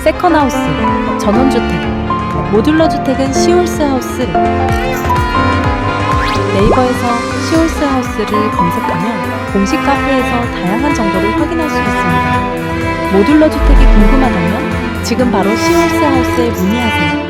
세컨하우스, 전원주택, 모듈러 주택은 시홀스하우스. 네이버에서 시홀스하우스를 검색하면 공식 카페에서 다양한 정보를 확인할 수 있습니다. 모듈러 주택이 궁금하다면 지금 바로 시홀스하우스에 문의하세요.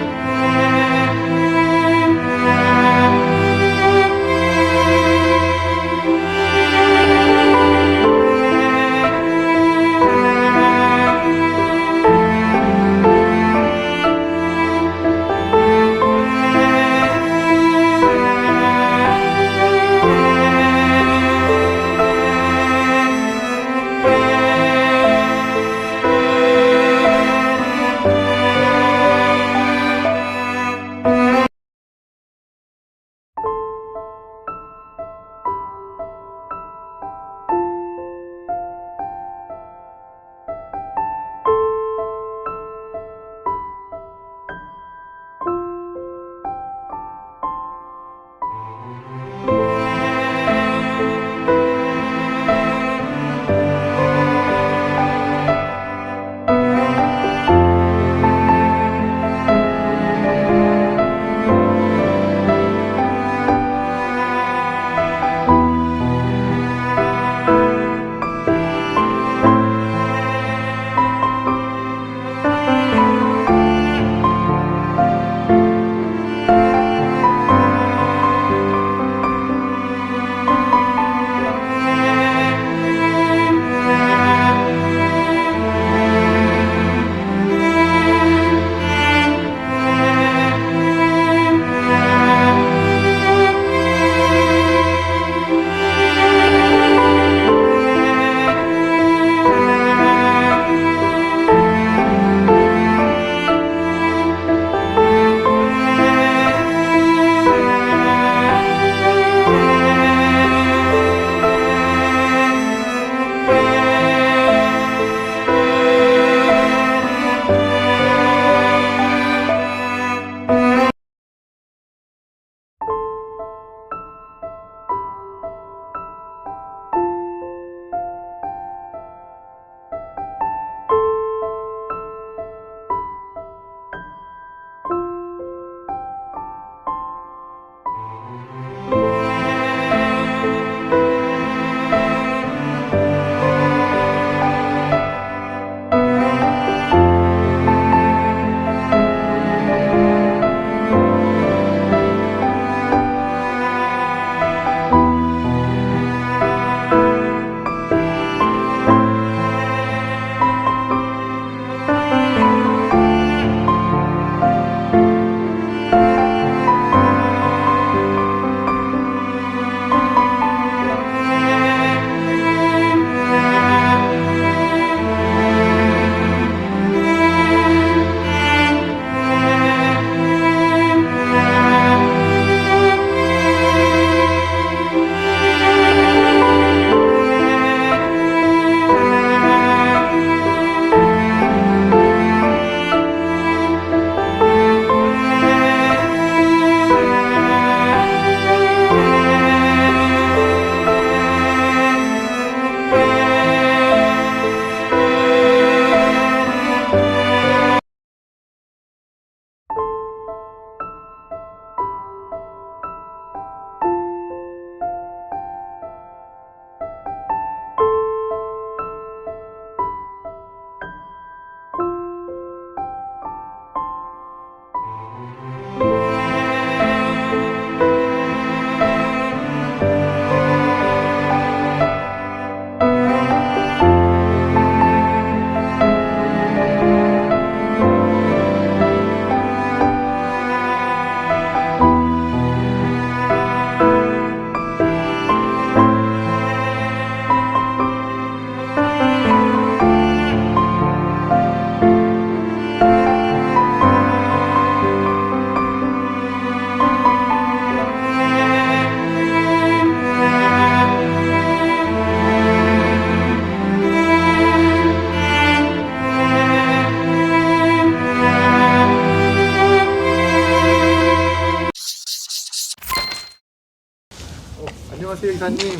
안녕하세요 이사님.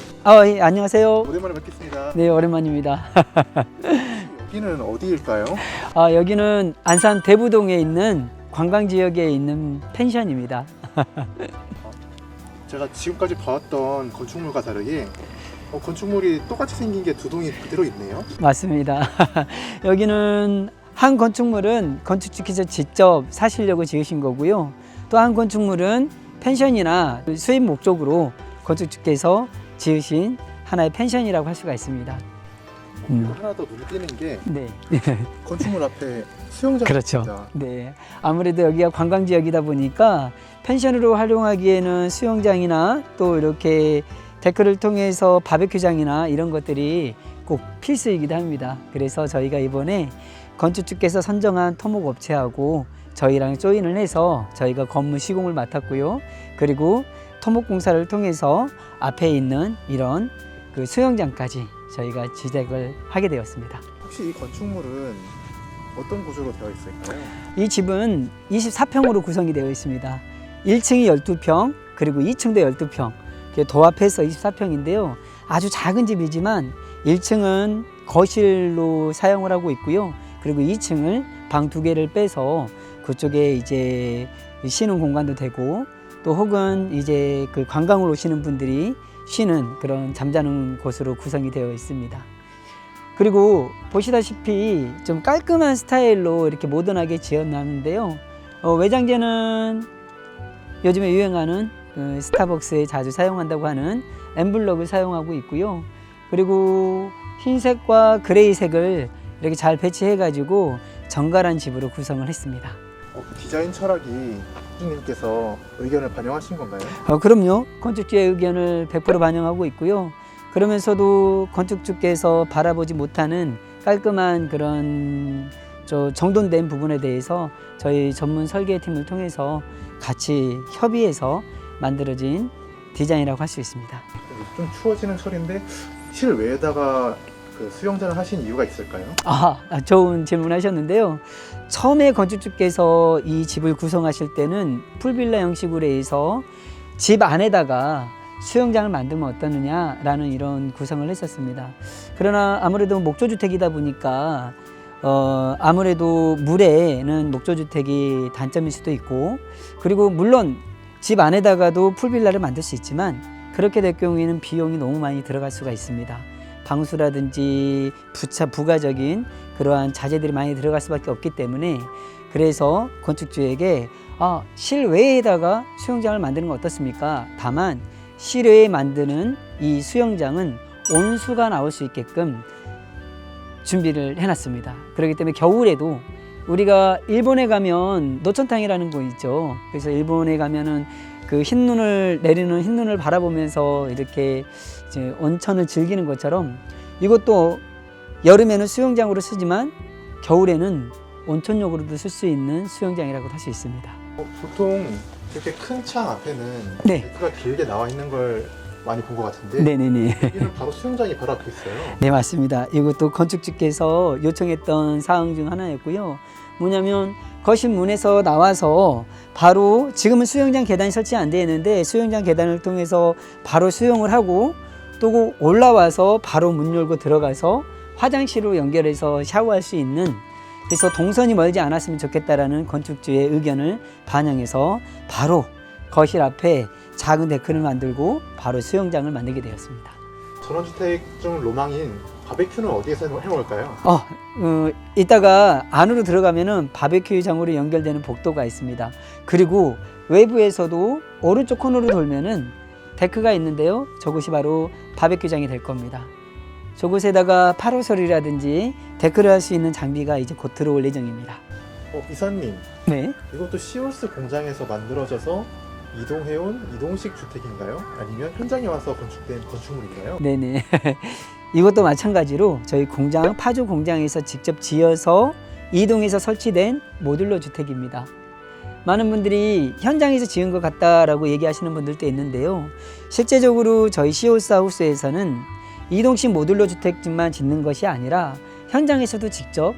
예, 안녕하세요. 오랜만에 뵙겠습니다. 네, 오랜만입니다. 여기는 어디일까요? 여기는 안산 대부동에 있는 관광지역에 있는 펜션입니다. 제가 지금까지 봐왔던 건축물과 다르게 건축물이 똑같이 생긴 게 두 동이 그대로 있네요. 맞습니다. 여기는 한 건축물은 건축주께서 직접 사시려고 지으신 거고요. 또 한 건축물은 펜션이나 수입 목적으로 건축주께서 지으신 하나의 펜션이라고 할 수가 있습니다. 하나 더 눈에 띄는 게 네. 건축물 앞에 수영장입니다. 그렇죠. 네. 아무래도 여기가 관광 지역이다 보니까 펜션으로 활용하기에는 수영장이나 또 이렇게 데크를 통해서 바베큐장이나 이런 것들이 꼭 필수이기도 합니다. 그래서 저희가 이번에 건축주께서 선정한 토목 업체하고 저희랑 조인을 해서 저희가 건물 시공을 맡았고요. 그리고 토목 공사를 통해서 앞에 있는 이런 그 수영장까지 저희가 지적을 하게 되었습니다. 혹시 이 건축물은 어떤 구조로 되어 있을까요? 이 집은 24평으로 구성이 되어 있습니다. 1층이 12평, 그리고 2층도 12평. 도합해서 24평인데요. 아주 작은 집이지만 1층은 거실로 사용을 하고 있고요. 그리고 2층을 방 2개를 빼서 그쪽에 이제 쉬는 공간도 되고 또 혹은 이제 그 관광을 오시는 분들이 쉬는 그런 잠자는 곳으로 구성이 되어 있습니다. 그리고 보시다시피 좀 깔끔한 스타일로 이렇게 모던하게 지어놨는데요. 외장재는 요즘에 유행하는 스타벅스에 자주 사용한다고 하는 엠블럭을 사용하고 있고요. 그리고 흰색과 그레이색을 이렇게 잘 배치해 가지고 정갈한 집으로 구성을 했습니다. 디자인 철학이 주님께서 의견을 반영하신 건가요? 그럼요. 건축주의 의견을 100% 반영하고 있고요. 그러면서도 건축주께서 바라보지 못하는 깔끔한 그런 정돈된 부분에 대해서 저희 전문 설계팀을 통해서 같이 협의해서 만들어진 디자인이라고 할 수 있습니다. 좀 추워지는 철인데 실외에다가 그 수영장을 하신 이유가 있을까요? 좋은 질문 하셨는데요. 처음에 건축주께서 이 집을 구성하실 때는 풀빌라 형식으로 해서 집 안에다가 수영장을 만들면 어떠느냐라는 이런 구성을 했었습니다. 그러나 아무래도 목조주택이다 보니까 아무래도 물에는 목조주택이 단점일 수도 있고, 그리고 물론 집 안에다가도 풀빌라를 만들 수 있지만 그렇게 될 경우에는 비용이 너무 많이 들어갈 수가 있습니다. 방수라든지 부가적인 그러한 자재들이 많이 들어갈 수밖에 없기 때문에, 그래서 건축주에게 실외에다가 수영장을 만드는 건 어떻습니까? 다만 실외에 만드는 이 수영장은 온수가 나올 수 있게끔 준비를 해놨습니다. 그렇기 때문에 겨울에도 우리가 일본에 가면 노천탕이라는 곳 있죠. 그래서 일본에 가면은 그 흰눈을 내리는 흰눈을 바라보면서 이렇게 이제 온천을 즐기는 것처럼 이것도 여름에는 수영장으로 쓰지만 겨울에는 온천용으로도 쓸 수 있는 수영장이라고 할 수 있습니다. 보통 이렇게 큰 창 앞에는 네. 데크가 길게 나와 있는 걸 많이 본 것 같은데 네네네. 여기는 바로 수영장이 바로 앞에 있어요. 네, 맞습니다. 이것도 건축주께서 요청했던 사항 중 하나였고요. 뭐냐면 거실 문에서 나와서 바로, 지금은 수영장 계단이 설치 안 되어 있는데 수영장 계단을 통해서 바로 수영을 하고 또 올라와서 바로 문 열고 들어가서 화장실로 연결해서 샤워할 수 있는, 그래서 동선이 멀지 않았으면 좋겠다라는 건축주의 의견을 반영해서 바로 거실 앞에 작은 데크를 만들고 바로 수영장을 만들게 되었습니다. 전원주택 중 로망인 바베큐는 어디에서 해먹을까요? 이따가 안으로 들어가면은 바베큐장으로 연결되는 복도가 있습니다. 그리고 외부에서도 오른쪽 코너로 돌면은 데크가 있는데요. 저곳이 바로 바베큐장이 될 겁니다. 저곳에다가 파라솔이라든지 데크를 할 수 있는 장비가 이제 곧 들어올 예정입니다. 이사님, 네. 이것도 시올스 공장에서 만들어져서 이동해온 이동식 주택인가요? 아니면 현장에 와서 건축된 건축물인가요? 네네. 이것도 마찬가지로 저희 공장, 파주 공장에서 직접 지어서 이동해서 설치된 모듈러 주택입니다. 많은 분들이 현장에서 지은 것 같다라고 얘기하시는 분들도 있는데요. 실제적으로 저희 시올스 하우스에서는 이동식 모듈러 주택집만 짓는 것이 아니라 현장에서도 직접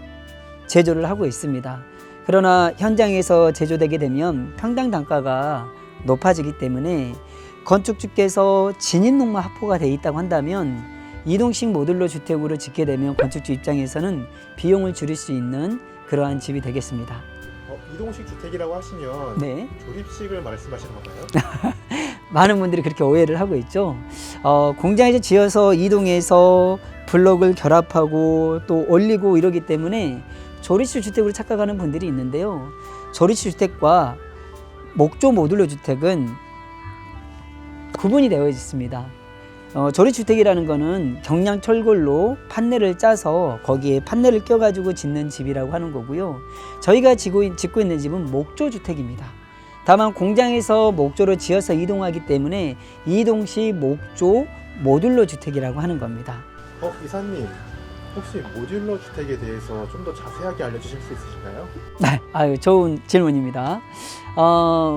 제조를 하고 있습니다. 그러나 현장에서 제조되게 되면 평당 단가가 높아지기 때문에 건축주께서 진입농마 확보가 되어 있다고 한다면 이동식 모듈러 주택으로 짓게 되면 건축주 입장에서는 비용을 줄일 수 있는 그러한 집이 되겠습니다. 이동식 주택이라고 하시면 네. 조립식을 말씀하시는 건가요? 많은 분들이 그렇게 오해를 하고 있죠. 공장에서 지어서 이동해서 블록을 결합하고 또 올리고 이러기 때문에 조립식 주택으로 착각하는 분들이 있는데요. 조립식 주택과 목조 모듈러 주택은 구분이 되어 있습니다. 조립주택이라는 거는 경량 철골로 판넬을 짜서 거기에 판넬을 껴가지고 짓는 집이라고 하는 거고요. 저희가 짓고 있는 집은 목조주택입니다. 다만 공장에서 목조로 지어서 이동하기 때문에 이동식 목조 모듈러 주택이라고 하는 겁니다. 이사님, 혹시 모듈러 주택에 대해서 좀 더 자세하게 알려주실 수 있으신가요? 네, 아유, 좋은 질문입니다.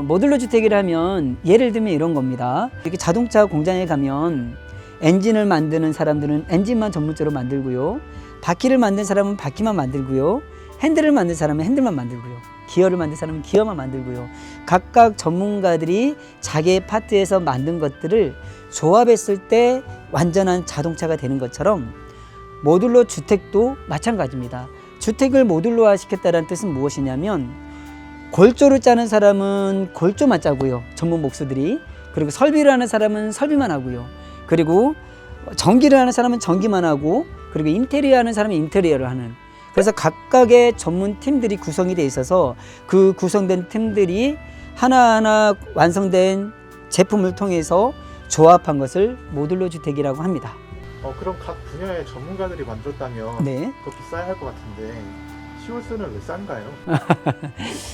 모듈러 주택이라면 예를 들면 이런 겁니다. 이렇게 자동차 공장에 가면 엔진을 만드는 사람들은 엔진만 전문적으로 만들고요. 바퀴를 만든 사람은 바퀴만 만들고요. 핸들을 만든 사람은 핸들만 만들고요. 기어를 만든 사람은 기어만 만들고요. 각각 전문가들이 자기의 파트에서 만든 것들을 조합했을 때 완전한 자동차가 되는 것처럼 모듈러 주택도 마찬가지입니다. 주택을 모듈러화 시켰다는 뜻은 무엇이냐면 골조를 짜는 사람은 골조만 짜고요. 전문 목수들이. 그리고 설비를 하는 사람은 설비만 하고요. 그리고 전기를 하는 사람은 전기만 하고, 그리고 인테리어 하는 사람은 인테리어를 하는. 그래서 각각의 전문 팀들이 구성이 돼 있어서 그 구성된 팀들이 하나하나 완성된 제품을 통해서 조합한 것을 모듈러 주택이라고 합니다. 그럼 각 분야의 전문가들이 만들었다면 네. 더 비싸야 할 것 같은데 시월스는 왜 싼가요?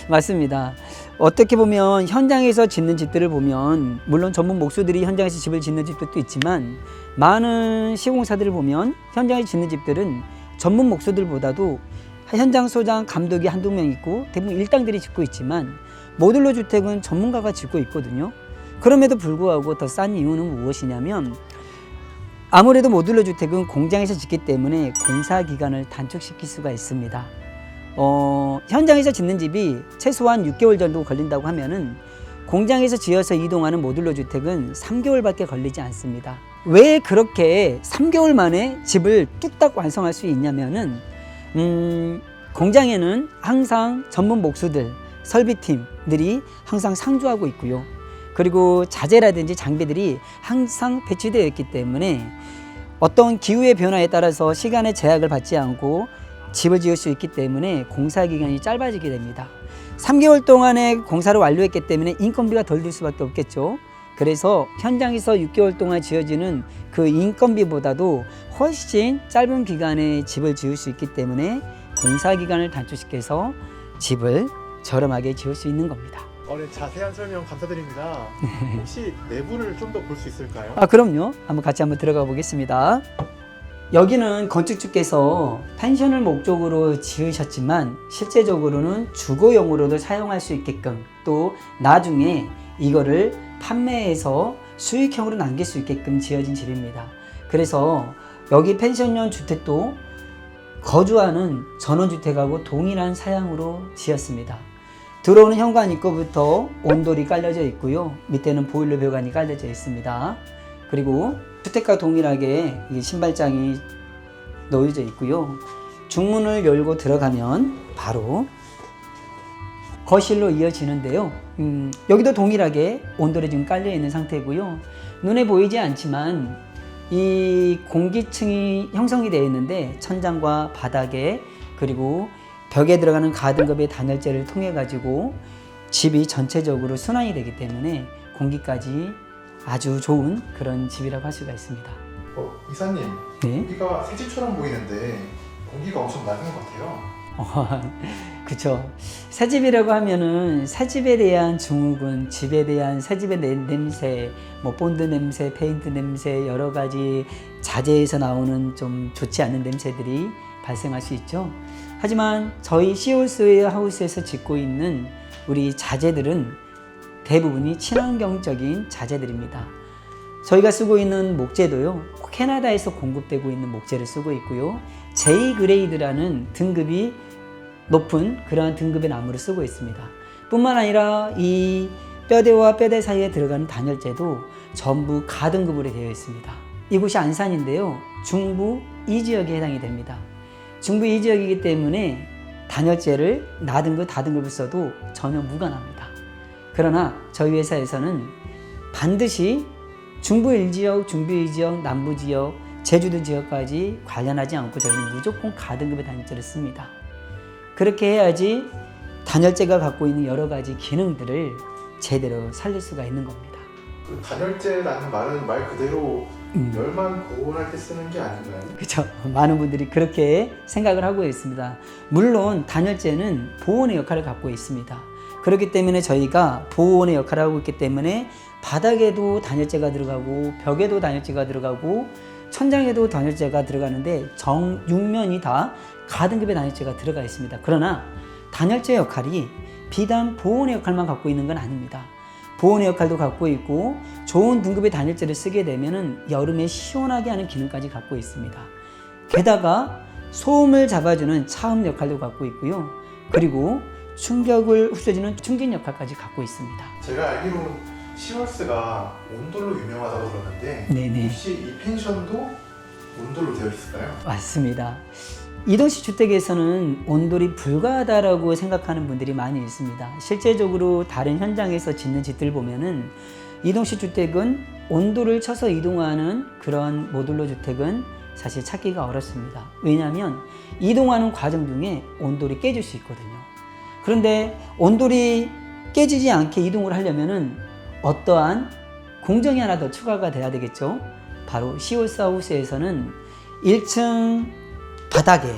맞습니다. 어떻게 보면 현장에서 짓는 집들을 보면 물론 전문 목수들이 현장에서 집을 짓는 집들도 있지만 많은 시공사들을 보면 현장에서 짓는 집들은 전문 목수들보다도 현장 소장 감독이 한두 명 있고 대부분 일당들이 짓고 있지만 모듈러 주택은 전문가가 짓고 있거든요. 그럼에도 불구하고 더 싼 이유는 무엇이냐면 아무래도 모듈러 주택은 공장에서 짓기 때문에 공사 기간을 단축시킬 수가 있습니다. 현장에서 짓는 집이 최소한 6개월 정도 걸린다고 하면은 공장에서 지어서 이동하는 모듈러 주택은 3개월밖에 걸리지 않습니다. 왜 그렇게 3개월 만에 집을 뚝딱 완성할 수 있냐면은 공장에는 항상 전문 목수들, 설비팀들이 항상 상주하고 있고요. 그리고 자재라든지 장비들이 항상 배치되어 있기 때문에 어떤 기후의 변화에 따라서 시간의 제약을 받지 않고 집을 지을 수 있기 때문에 공사 기간이 짧아지게 됩니다. 3개월 동안에 공사를 완료했기 때문에 인건비가 덜 들 수밖에 없겠죠. 그래서 현장에서 6개월 동안 지어지는 그 인건비보다도 훨씬 짧은 기간에 집을 지을 수 있기 때문에 공사 기간을 단축시켜서 집을 저렴하게 지을 수 있는 겁니다. 네, 자세한 설명 감사드립니다. 혹시 내부를 좀 더 볼 수 있을까요? 그럼요. 같이 한번 들어가 보겠습니다. 여기는 건축주께서 펜션을 목적으로 지으셨지만 실제적으로는 주거용으로도 사용할 수 있게끔 또 나중에 이거를 판매해서 수익형으로 남길 수 있게끔 지어진 집입니다. 그래서 여기 펜션형 주택도 거주하는 전원주택하고 동일한 사양으로 지었습니다. 들어오는 현관 입구부터 온돌이 깔려져 있고요. 밑에는 보일러 배관이 깔려져 있습니다. 그리고 주택과 동일하게 신발장이 놓여져 있고요. 중문을 열고 들어가면 바로 거실로 이어지는데요. 여기도 동일하게 온돌이 지금 깔려 있는 상태고요. 눈에 보이지 않지만 이 공기층이 형성이 되어 있는데 천장과 바닥에 그리고 벽에 들어가는 가등급의 단열재를 통해 가지고 집이 전체적으로 순환이 되기 때문에 공기까지 아주 좋은 그런 집이라고 할 수가 있습니다. 이사님, 네. 여기가 새 집처럼 보이는데 공기가 엄청 맑은 것 같아요. 그쵸. 새 집이라고 하면은 새 집에 대한 증후군, 집에 대한 새 집의 냄새, 본드 냄새, 페인트 냄새, 여러 가지 자재에서 나오는 좀 좋지 않은 냄새들이 발생할 수 있죠. 하지만 저희 시홀스 하우스에서 짓고 있는 우리 자재들은 대부분이 친환경적인 자재들입니다. 저희가 쓰고 있는 목재도요, 캐나다에서 공급되고 있는 목재를 쓰고 있고요. J 그레이드라는 등급이 높은 그러한 등급의 나무를 쓰고 있습니다. 뿐만 아니라 이 뼈대와 뼈대 사이에 들어가는 단열재도 전부 가등급으로 되어 있습니다. 이곳이 안산인데요. 중부 이 지역에 해당이 됩니다. 중부 이 지역이기 때문에 단열재를 나등급, 다등급을 써도 전혀 무관합니다. 그러나 저희 회사에서는 반드시 중부 1지역, 중부 2지역, 남부 지역, 제주도 지역까지 관련하지 않고 저희는 무조건 가등급의 단열재를 씁니다. 그렇게 해야지 단열재가 갖고 있는 여러 가지 기능들을 제대로 살릴 수가 있는 겁니다. 그 단열재라는 말은 말 그대로 열만 보온할 때 쓰는 게 아닌가요? 그렇죠. 많은 분들이 그렇게 생각을 하고 있습니다. 물론 단열재는 보온의 역할을 갖고 있습니다. 그렇기 때문에 저희가 보온의 역할을 하고 있기 때문에 바닥에도 단열재가 들어가고 벽에도 단열재가 들어가고 천장에도 단열재가 들어가는데 정 6면이 다 가등급의 단열재가 들어가 있습니다. 그러나 단열재 역할이 비단 보온의 역할만 갖고 있는 건 아닙니다. 보온의 역할도 갖고 있고 좋은 등급의 단열재를 쓰게 되면 여름에 시원하게 하는 기능까지 갖고 있습니다. 게다가 소음을 잡아주는 차음 역할도 갖고 있고요. 그리고 충격을 흡수해주는 충진 역할까지 갖고 있습니다. 제가 알기로는 시월스가 온돌로 유명하다고 들었는데 네네. 혹시 이 펜션도 온돌로 되어 있을까요? 맞습니다. 이동식 주택에서는 온돌이 불가하다라고 생각하는 분들이 많이 있습니다. 실제적으로 다른 현장에서 짓는 집들 보면은 이동식 주택은 온돌을 쳐서 이동하는 그런 모듈러 주택은 사실 찾기가 어렵습니다. 왜냐하면 이동하는 과정 중에 온돌이 깨질 수 있거든요. 그런데 온돌이 깨지지 않게 이동을 하려면은 어떠한 공정이 하나 더 추가가 돼야 되겠죠. 바로 시월스 하우스에서는 1층 바닥에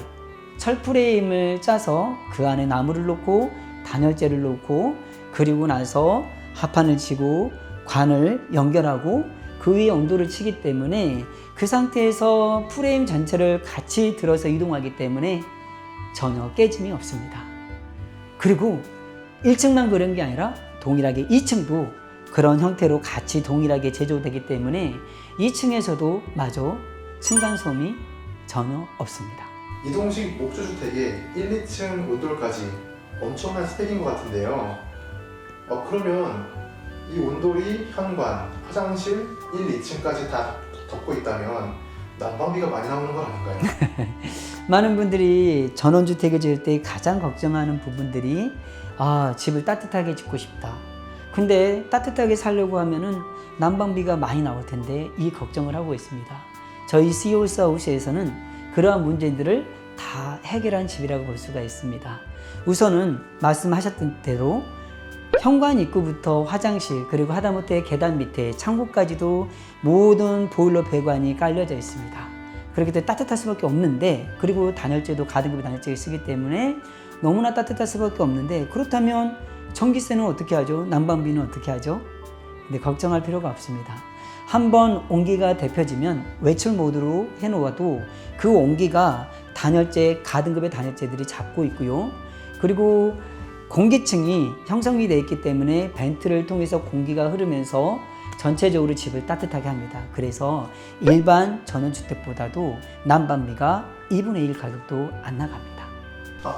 철 프레임을 짜서 그 안에 나무를 놓고 단열재를 놓고 그리고 나서 하판을 치고 관을 연결하고 그 위에 온도를 치기 때문에 그 상태에서 프레임 전체를 같이 들어서 이동하기 때문에 전혀 깨짐이 없습니다. 그리고 1층만 그런 게 아니라 동일하게 2층도 그런 형태로 같이 동일하게 제조되기 때문에 2층에서도 마저 층간소음이 전혀 없습니다. 이동식 목조주택의 1, 2층 온돌까지 엄청난 스펙인 것 같은데요. 그러면 이 온돌이 현관, 화장실 1, 2층까지 다 덮고 있다면 난방비가 많이 나오는 건 아닌가요? 많은 분들이 전원주택을 지을 때 가장 걱정하는 부분들이 집을 따뜻하게 짓고 싶다. 근데 따뜻하게 살려고 하면은 난방비가 많이 나올 텐데 이 걱정을 하고 있습니다. 저희 시월스 하우스에서는 그러한 문제들을 다 해결한 집이라고 볼 수가 있습니다. 우선은 말씀하셨던 대로 현관 입구부터 화장실 그리고 하다못해 계단 밑에 창고까지도 모든 보일러 배관이 깔려져 있습니다. 그렇기 때문에 따뜻할 수밖에 없는데 그리고 단열재도 가등급의 단열재를 쓰기 때문에 너무나 따뜻할 수밖에 없는데 그렇다면 전기세는 어떻게 하죠? 난방비는 어떻게 하죠? 근데 걱정할 필요가 없습니다. 한번 온기가 데펴지면 외출 모드로 해놓아도 그 온기가 단열재, 가등급의 단열재들이 잡고 있고요. 그리고 공기층이 형성이 되어 있기 때문에 벤트를 통해서 공기가 흐르면서 전체적으로 집을 따뜻하게 합니다. 그래서 일반 전원주택보다도 난방비가 2분의 1 가격도 안 나갑니다.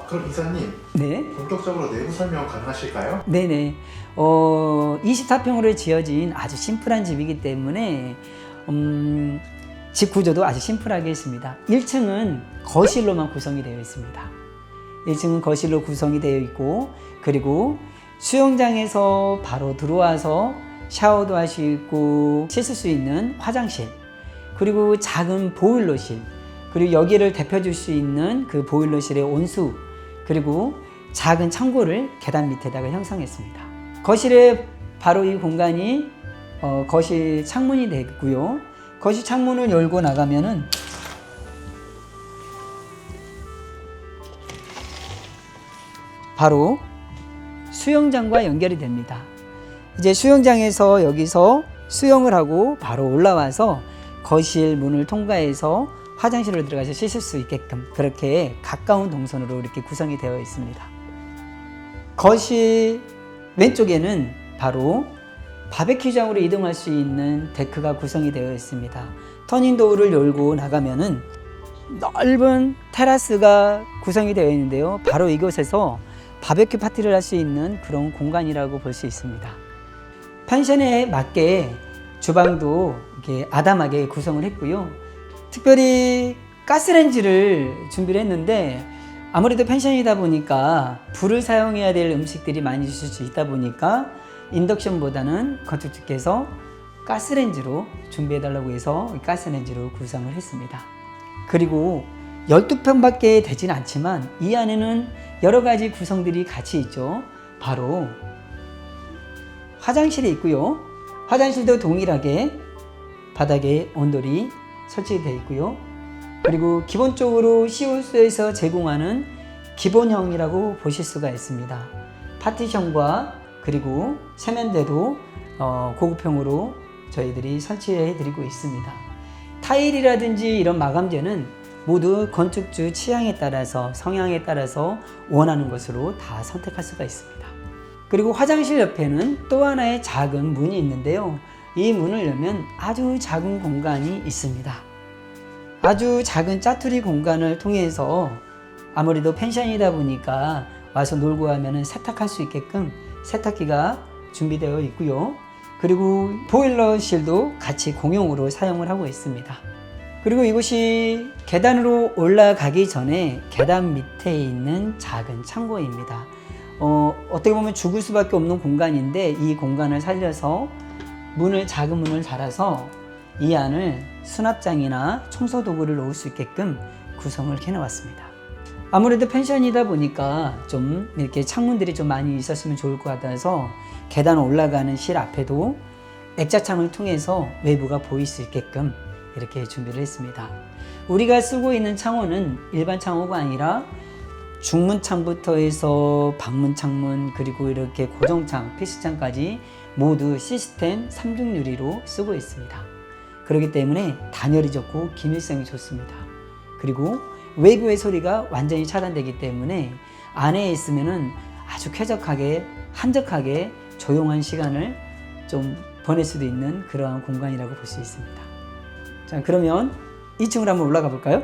그럼 이사님, 네. 본격적으로 내부 설명 가능하실까요? 네네. 24평으로 지어진 아주 심플한 집이기 때문에 집 구조도 아주 심플하게 했습니다. 1층은 거실로만 구성이 되어 있습니다. 1층은 거실로 구성이 되어 있고 그리고 수영장에서 바로 들어와서 샤워도 할 수 있고 씻을 수 있는 화장실 그리고 작은 보일러실 그리고 여기를 데펴줄 수 있는 그 보일러실의 온수 그리고 작은 창고를 계단 밑에다가 형성했습니다. 거실에 바로 이 공간이 거실 창문이 되고요. 거실 창문을 열고 나가면은 바로 수영장과 연결이 됩니다. 이제 수영장에서 여기서 수영을 하고 바로 올라와서 거실 문을 통과해서 화장실로 들어가서 씻을 수 있게끔 그렇게 가까운 동선으로 이렇게 구성이 되어 있습니다. 거실 왼쪽에는 바로 바베큐장으로 이동할 수 있는 데크가 구성이 되어 있습니다. 터닝도어를 열고 나가면은 넓은 테라스가 구성이 되어 있는데요. 바로 이곳에서 바베큐 파티를 할 수 있는 그런 공간이라고 볼 수 있습니다. 펜션에 맞게 주방도 이렇게 아담하게 구성을 했고요. 특별히 가스레인지를 준비를 했는데 아무래도 펜션이다 보니까 불을 사용해야 될 음식들이 많이 있을 수 있다 보니까 인덕션보다는 건축주께서 가스레인지로 준비해 달라고 해서 가스레인지로 구성을 했습니다. 그리고 12평밖에 되지는 않지만 이 안에는 여러 가지 구성들이 같이 있죠. 바로 화장실이 있고요. 화장실도 동일하게 바닥에 온돌이 설치되어 있고요. 그리고 기본적으로 시우스에서 제공하는 기본형이라고 보실 수가 있습니다. 파티션과 그리고 세면대도 고급형으로 저희들이 설치해 드리고 있습니다. 타일이라든지 이런 마감재는 모두 건축주 취향에 따라서 성향에 따라서 원하는 것으로 다 선택할 수가 있습니다. 그리고 화장실 옆에는 또 하나의 작은 문이 있는데요. 이 문을 열면 아주 작은 공간이 있습니다. 아주 작은 짜투리 공간을 통해서 아무래도 펜션이다 보니까 와서 놀고 가면 세탁할 수 있게끔 세탁기가 준비되어 있고요. 그리고 보일러실도 같이 공용으로 사용을 하고 있습니다. 그리고 이곳이 계단으로 올라가기 전에 계단 밑에 있는 작은 창고입니다. 어떻게 보면 죽을 수밖에 없는 공간인데 이 공간을 살려서 작은 문을 달아서 이 안을 수납장이나 청소 도구를 놓을 수 있게끔 구성을 해놓았습니다. 아무래도 펜션이다 보니까 좀 이렇게 창문들이 좀 많이 있었으면 좋을 것 같아서 계단 올라가는 실 앞에도 액자창을 통해서 외부가 보일 수 있게끔 이렇게 준비를 했습니다. 우리가 쓰고 있는 창호는 일반 창호가 아니라 중문창부터 해서 방문창문 그리고 이렇게 고정창, 필수창까지 모두 시스템 3중 유리로 쓰고 있습니다. 그렇기 때문에 단열이 좋고 기밀성이 좋습니다. 그리고 외부의 소리가 완전히 차단되기 때문에 안에 있으면은 아주 쾌적하게 한적하게 조용한 시간을 좀 보낼 수도 있는 그러한 공간이라고 볼 수 있습니다. 자, 그러면 2층으로 한번 올라가 볼까요?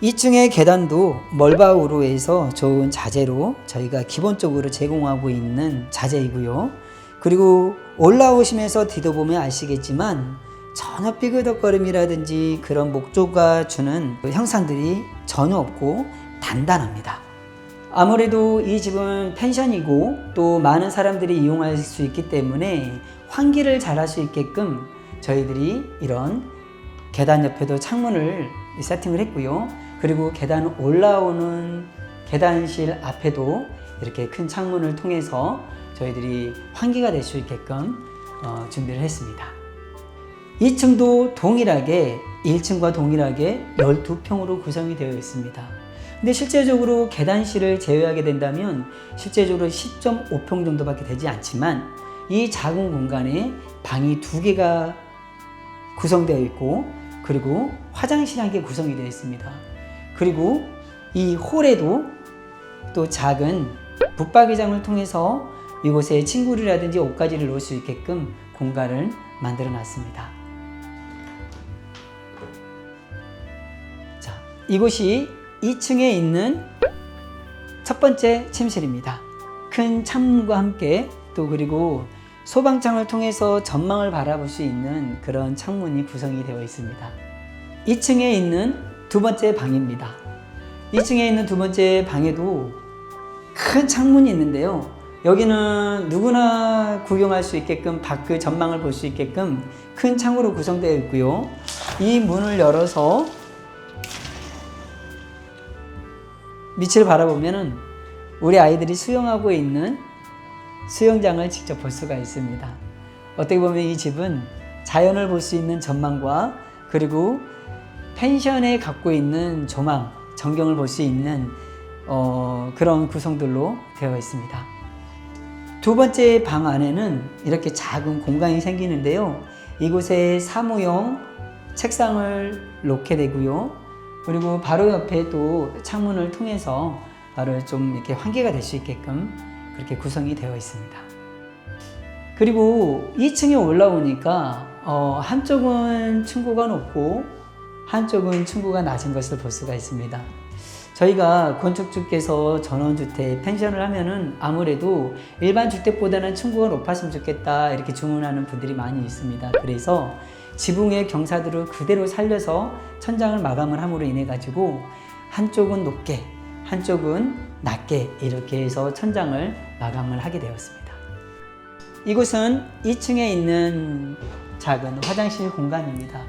2층의 계단도 멀바우로 해서 좋은 자재로 저희가 기본적으로 제공하고 있는 자재이고요. 그리고 올라오시면서 뒤져보면 아시겠지만 전혀 삐그덕거림이라든지 그런 목조가 주는 형상들이 전혀 없고 단단합니다. 아무래도 이 집은 펜션이고 또 많은 사람들이 이용할 수 있기 때문에 환기를 잘 할 수 있게끔 저희들이 이런 계단 옆에도 창문을 세팅을 했고요. 그리고 계단 올라오는 계단실 앞에도 이렇게 큰 창문을 통해서 저희들이 환기가 될 수 있게끔 준비를 했습니다. 2층도 동일하게 1층과 동일하게 12평으로 구성이 되어 있습니다. 근데 실제적으로 계단실을 제외하게 된다면 실제적으로 10.5평 정도밖에 되지 않지만 이 작은 공간에 방이 2개가 구성되어 있고 그리고 화장실 1개 구성이 되어 있습니다. 그리고 이 홀에도 또 작은 붙박이장을 통해서 이곳에 친구들이라든지 옷가지를 놓을 수 있게끔 공간을 만들어 놨습니다. 자, 이곳이 2층에 있는 첫 번째 침실입니다. 큰 창문과 함께 또 그리고 소방창을 통해서 전망을 바라볼 수 있는 그런 창문이 구성이 되어 있습니다. 2층에 있는 두 번째 방입니다. 2층에 있는 두 번째 방에도 큰 창문이 있는데요. 여기는 누구나 구경할 수 있게끔 밖의 전망을 볼 수 있게끔 큰 창으로 구성되어 있고요. 이 문을 열어서 밑을 바라보면은 우리 아이들이 수영하고 있는 수영장을 직접 볼 수가 있습니다. 어떻게 보면 이 집은 자연을 볼 수 있는 전망과 그리고 펜션에 갖고 있는 조망, 전경을 볼 수 있는 그런 구성들로 되어 있습니다. 두 번째 방 안에는 이렇게 작은 공간이 생기는데요. 이곳에 사무용 책상을 놓게 되고요. 그리고 바로 옆에 또 창문을 통해서 바로 좀 이렇게 환기가 될 수 있게끔 그렇게 구성이 되어 있습니다. 그리고 2층에 올라오니까 한쪽은 층고가 높고 한쪽은 층고가 낮은 것을 볼 수가 있습니다. 저희가 건축주께서 전원주택, 펜션을 하면은 아무래도 일반 주택보다는 층고가 높았으면 좋겠다 이렇게 주문하는 분들이 많이 있습니다. 그래서 지붕의 경사들을 그대로 살려서 천장을 마감을 함으로 인해 가지고 한쪽은 높게 한쪽은 낮게 이렇게 해서 천장을 마감을 하게 되었습니다. 이곳은 2층에 있는 작은 화장실 공간입니다.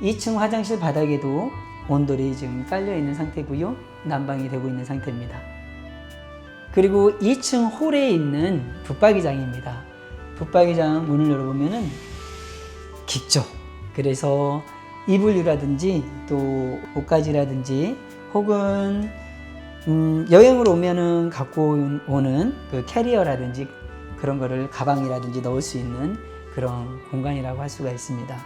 2층 화장실 바닥에도 온돌이 지금 깔려 있는 상태고요. 난방이 되고 있는 상태입니다. 그리고 2층 홀에 있는 붙박이장입니다. 붙박이장 문을 열어보면은 깊죠. 그래서 이불류라든지 또 옷가지라든지 혹은 여행을 오면은 갖고 오는 그 캐리어라든지 그런 거를 가방이라든지 넣을 수 있는 그런 공간이라고 할 수가 있습니다.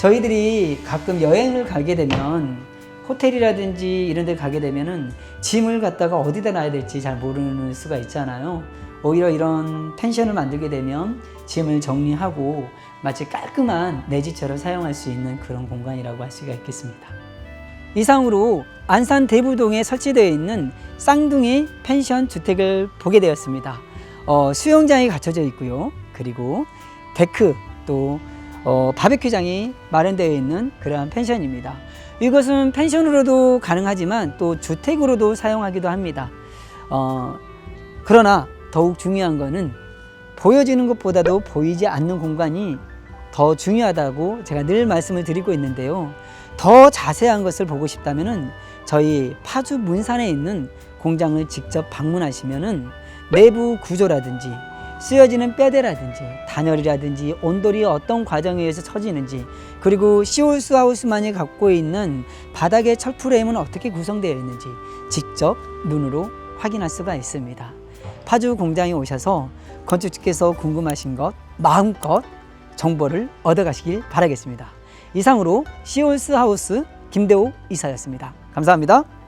저희들이 가끔 여행을 가게 되면 호텔이라든지 이런 데 가게 되면은 짐을 갖다가 어디다 놔야 될지 잘 모르는 수가 있잖아요. 오히려 이런 펜션을 만들게 되면 짐을 정리하고 마치 깔끔한 내 집처럼 사용할 수 있는 그런 공간이라고 할 수가 있겠습니다. 이상으로 안산 대부동에 설치되어 있는 쌍둥이 펜션 주택을 보게 되었습니다. 수영장이 갖춰져 있고요. 그리고 데크 또 바베큐장이 마련되어 있는 그러한 펜션입니다. 이것은 펜션으로도 가능하지만 또 주택으로도 사용하기도 합니다. 그러나 더욱 중요한 것은 보여지는 것보다도 보이지 않는 공간이 더 중요하다고 제가 늘 말씀을 드리고 있는데요. 더 자세한 것을 보고 싶다면 저희 파주 문산에 있는 공장을 직접 방문하시면 내부 구조라든지 쓰여지는 뼈대라든지 단열이라든지 온돌이 어떤 과정에 의해서 처지는지 그리고 시홀스 하우스만이 갖고 있는 바닥의 철 프레임은 어떻게 구성되어 있는지 직접 눈으로 확인할 수가 있습니다. 파주 공장에 오셔서 건축주께서 궁금하신 것 마음껏 정보를 얻어가시길 바라겠습니다. 이상으로 시홀스 하우스 김대호 이사였습니다. 감사합니다.